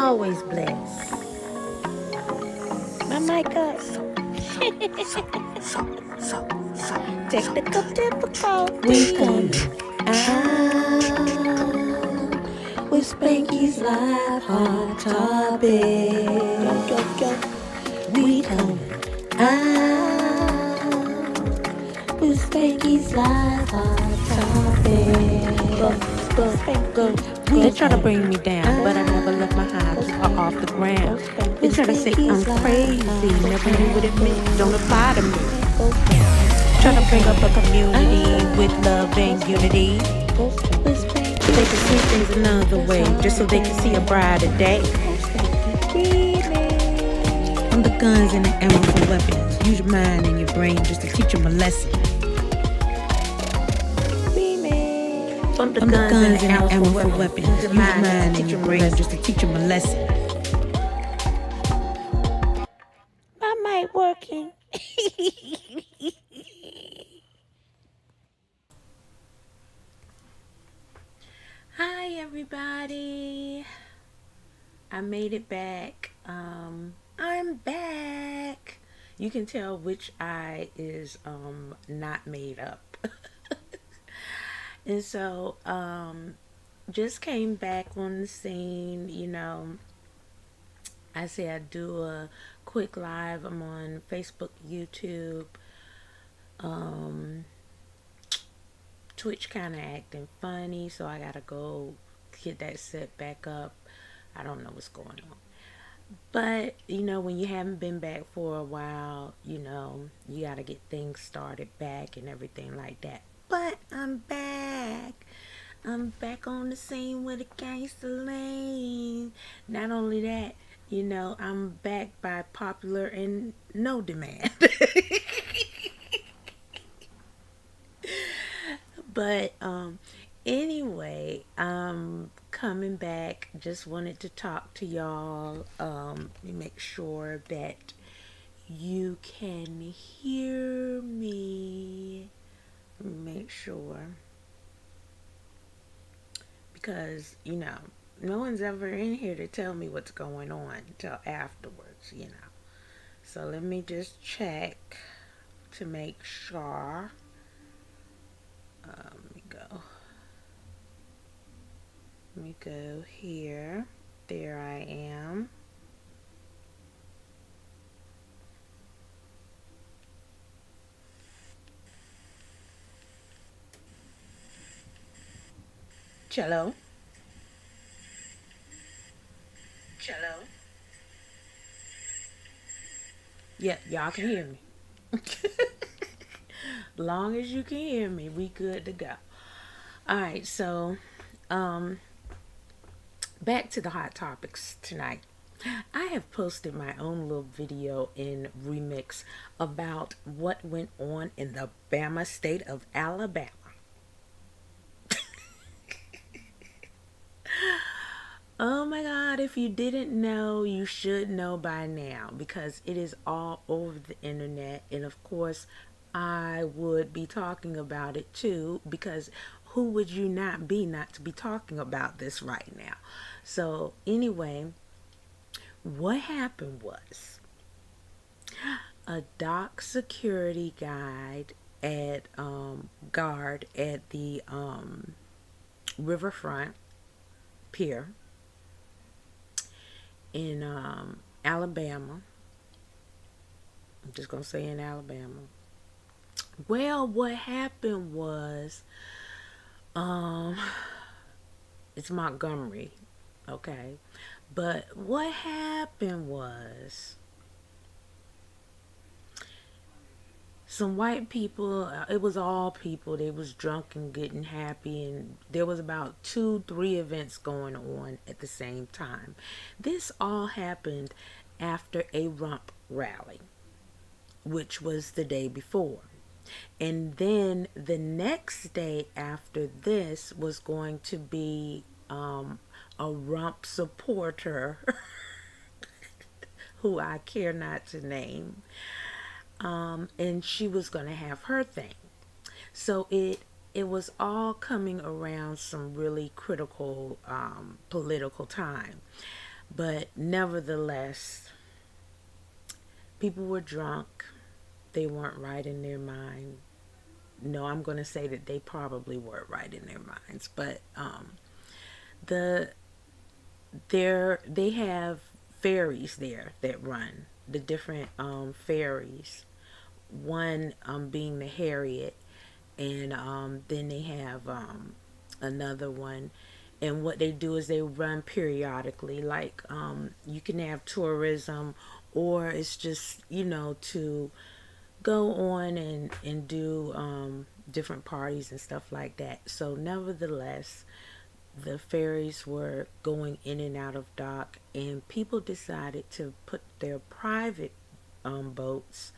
always blessed. My mic up. Technical difficulties. We coming out with Spankey's live hot topic. We coming out with Spankey's live hot topic. They try to bring me down, but I never left my highs off the ground. They try to say I'm crazy, never knew what it meant, don't apply to me. Try to bring up a community with love and unity, so they can see things another way, just so they can see a brighter day. From the guns and the ammo for weapons, use your mind and your brain just to teach them a lesson. From the guns and the ammo for weapons, use your mind and your brain just to teach them a lesson. My mic working. Hi everybody, I made it back. I'm back. You can tell which eye is not made up. And so just came back on the scene. You know, I say I'd do a quick live. I'm on Facebook, YouTube, Twitch kind of acting funny, so I gotta go get that set back up. I don't know what's going on, but you know, when you haven't been back for a while, you know, you gotta get things started back and everything like that. But I'm back on the scene with a gangster lane. Not only that, you know, I'm back by popular and no demand. But anyway, coming back, just wanted to talk to y'all, make sure that you can hear me. Make sure, because you know, no one's ever in here to tell me what's going on until afterwards, you know. So let me just check to make sure. Let me go here. There I am. Cello. Yeah, y'all can hear me. Long as you can hear me, we good to go. Alright, so back to the hot topics tonight. I have posted my own little video in remix about what went on in the Bama state of Alabama. Oh my God, if you didn't know, you should know by now, because it is all over the internet. And of course, I would be talking about it too, because who would you not to be talking about this right now? So anyway, what happened was a dock security guard at the riverfront pier in Alabama. I'm just gonna say in Alabama. Well, what happened was, it's Montgomery, okay? But what happened was, some white people, it was all people, they was drunk and getting happy, and there was about 2-3 events going on at the same time. This all happened after a rump rally, which was the day before. And then the next day after this was going to be a rump supporter who I care not to name. And she was going to have her thing. So it was all coming around some really critical political time. But nevertheless, people were drunk. They weren't right in their mind. No, I'm going to say that they probably weren't right in their minds. But the they have ferries there that run the different ferries. One being the Harriet, and then they have another one. And what they do is they run periodically. Like you can have tourism, or it's just to go on and do different parties and stuff like that. So nevertheless, the ferries were going in and out of dock, and people decided to put their private boats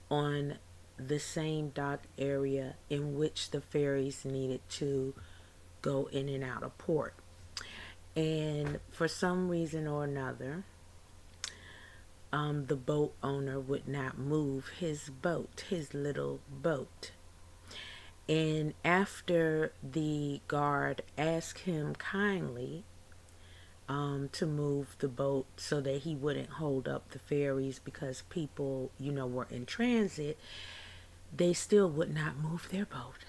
on the same dock area in which the ferries needed to go in and out of port. And for some reason or another, the boat owner would not move his boat, his little boat. And after the guard asked him kindly to move the boat so that he wouldn't hold up the ferries because people, were in transit, they still would not move their boat.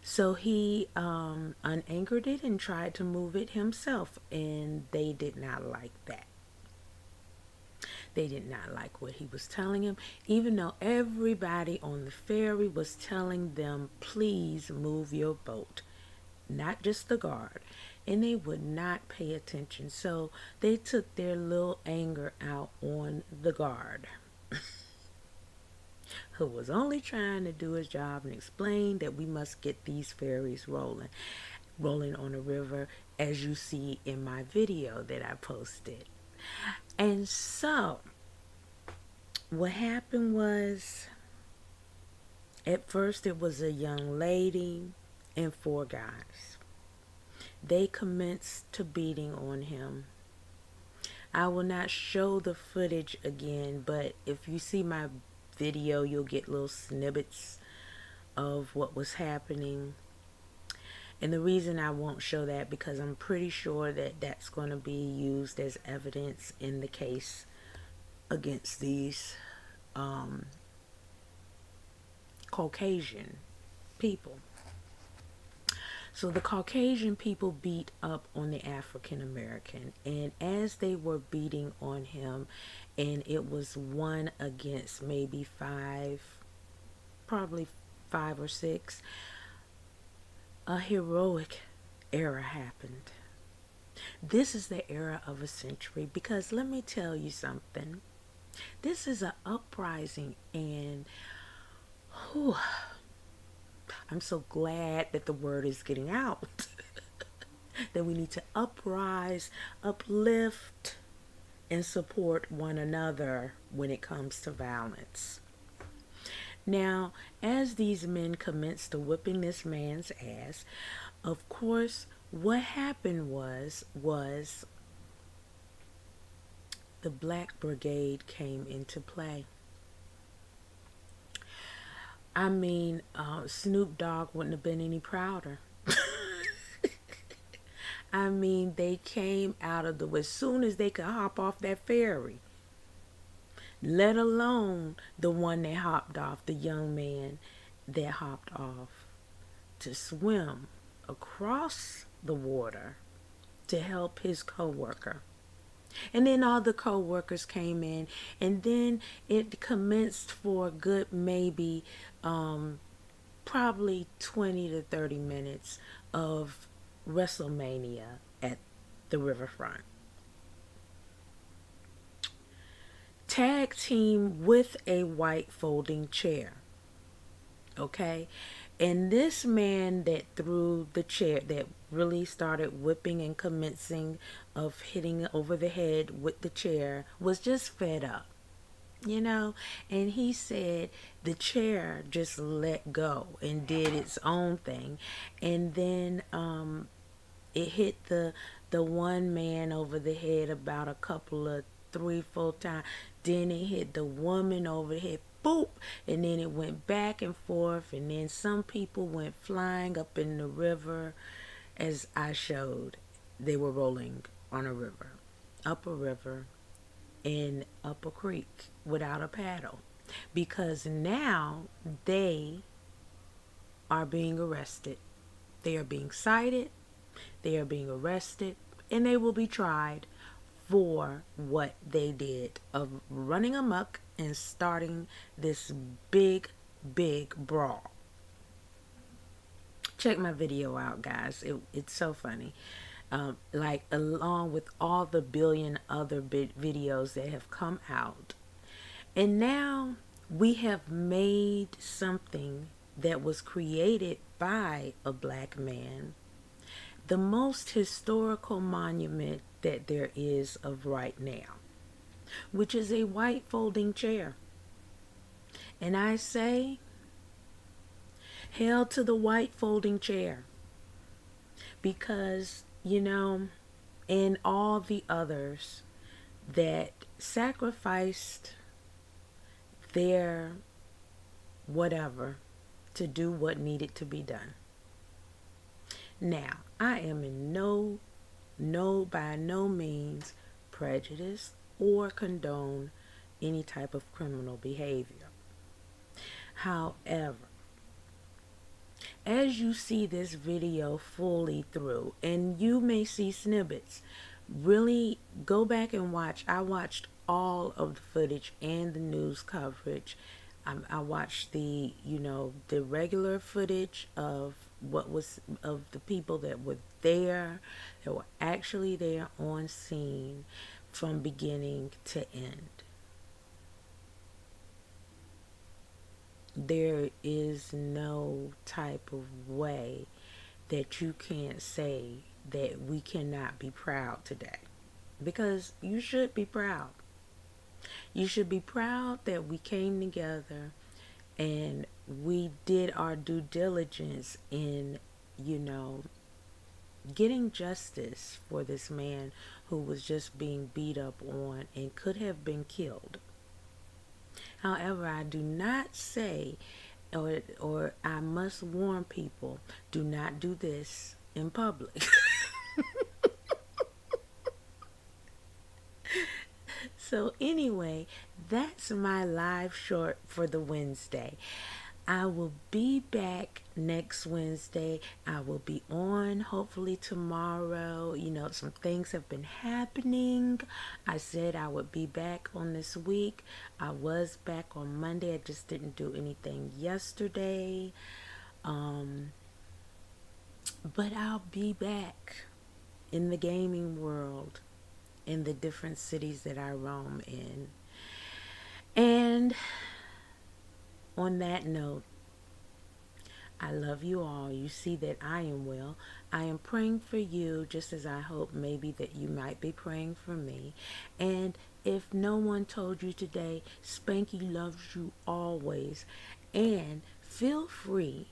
So he unanchored it and tried to move it himself, and they did not like that. They did not like what he was telling him, even though everybody on the ferry was telling them, please move your boat, not just the guard. And they would not pay attention. So they took their little anger out on the guard, who was only trying to do his job and explain that we must get these ferries rolling on the river, as you see in my video that I posted. And so what happened was, at first it was a young lady and 4 guys. They commenced to beating on him. I will not show the footage again, but if you see my video, you'll get little snippets of what was happening. And the reason I won't show that, because I'm pretty sure that that's going to be used as evidence in the case against these Caucasian people. So the Caucasian people beat up on the African American, and as they were beating on him, and it was 1 against maybe 5, probably 5 or 6, a heroic era happened. This is the era of a century, because let me tell you something. This is an uprising, and whew, I'm so glad that the word is getting out that we need to uprise, uplift, and support one another when it comes to violence. Now, as these men commenced to whipping this man's ass, of course, what happened was the Black Brigade came into play. I mean, Snoop Dogg wouldn't have been any prouder. I mean, they came out of as soon as they could hop off that ferry, let alone the one that hopped off, the young man that hopped off to swim across the water to help his co-worker. And then all the co-workers came in, and then it commenced for a good maybe probably 20 to 30 minutes of WrestleMania at the riverfront. Tag team with a white folding chair. Okay? And this man that threw the chair, that really started whipping and commencing of hitting over the head with the chair, was just fed up. And he said the chair just let go and did its own thing. And then it hit the one man over the head about a couple of 3-4 times. Then it hit the woman over the head, boop, and then it went back and forth, and then some people went flying up in the river, as I showed. They were rolling on a river. up a river and up a creek without a paddle, because now they are being arrested. They are being cited, they are being arrested, and they will be tried for what they did of running amok and starting this big brawl. Check my video out, guys. It's so funny. Like, along with all the billion other videos that have come out. And now we have made something that was created by a black man the most historical monument that there is of right now, which is a white folding chair. And I say, hail to the white folding chair, because, and all the others that sacrificed their whatever to do what needed to be done. Now, I am in by no means prejudice or condone any type of criminal behavior. However, as you see this video fully through, and you may see snippets, really go back and watch. I watched all of the footage and the news coverage. I watched the regular footage of what was of the people that were there, that were actually there on scene from beginning to end. There is no type of way that you can't say that we cannot be proud today, because you should be proud. You should be proud that we came together and we did our due diligence in, getting justice for this man who was just being beat up on and could have been killed. However, I do not say, or I must warn people, do not do this in public. So anyway, that's my live short for the Wednesday. I will be back next Wednesday. I will be on hopefully tomorrow. Some things have been happening. I said I would be back on this week. I was back on Monday. I just didn't do anything yesterday. But I'll be back in the gaming world, in the different cities that I roam in. And on that note, I love you all. You see that I am well. I am praying for you, just as I hope maybe that you might be praying for me. And if no one told you today, Spanky loves you always. And feel free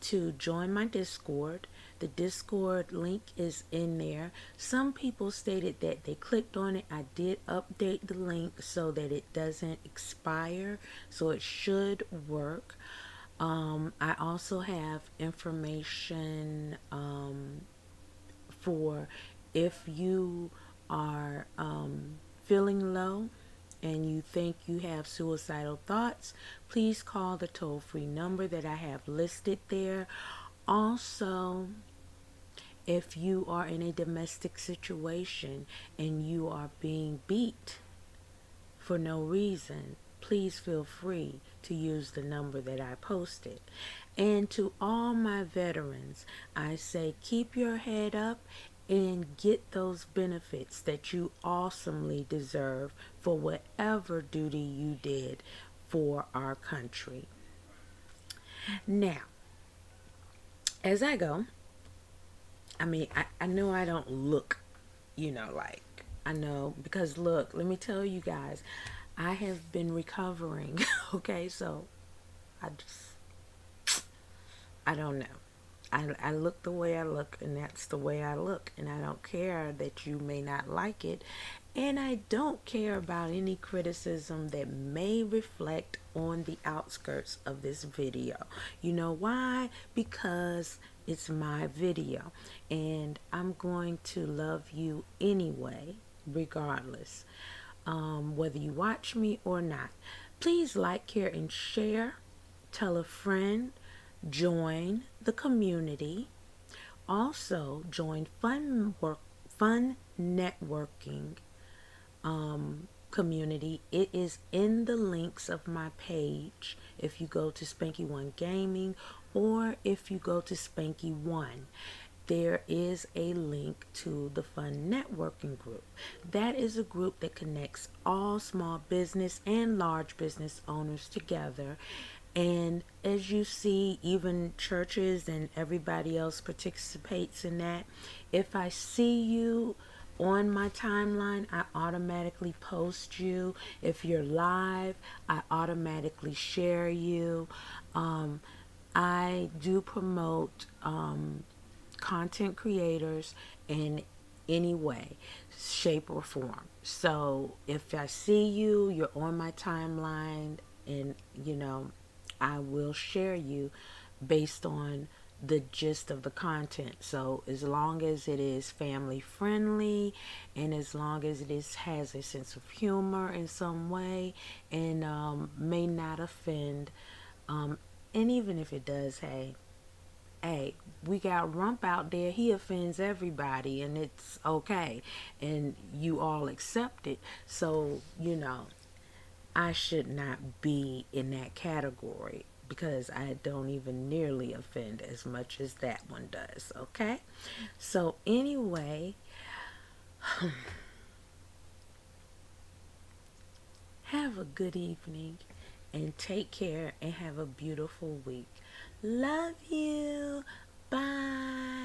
to join my Discord. The Discord link is in there. Some people stated that they clicked on it. I did update the link so that it doesn't expire, so it should work. I also have information for if you are feeling low and you think you have suicidal thoughts, please call the toll-free number that I have listed there. Also, if you are in a domestic situation and you are being beat for no reason, please feel free to use the number that I posted. And to all my veterans, I say keep your head up and get those benefits that you awesomely deserve for whatever duty you did for our country. Now, as I go, I know I don't look, I know, because look, let me tell you guys, I have been recovering, okay, so I don't know. I look the way I look, and that's the way I look, and I don't care that you may not like it, and I don't care about any criticism that may reflect on the outskirts of this video. You know why? Because it's my video, and I'm going to love you anyway, regardless, whether you watch me or not. Please like, care, and share. Tell a friend. Join the community. Also, join Fun Networking community. It is in the links of my page if you go to Spanky One Gaming or if you go to Spanky One. There is a link to the Fun Networking group. That is a group that connects all small business and large business owners together. And as you see, even churches and everybody else participates in that. If I see you on my timeline, I automatically post you. If you're live, I automatically share you. I do promote content creators in any way, shape, or form. So if I see you, you're on my timeline, and I will share you based on the gist of the content. So as long as it is family friendly and as long as has a sense of humor in some way and may not offend, and even if it does, hey, we got Rump out there. He offends everybody, and it's okay. And you all accept it. So, I should not be in that category because I don't even nearly offend as much as that one does, okay? So, anyway, have a good evening and take care and have a beautiful week. Love you. Bye.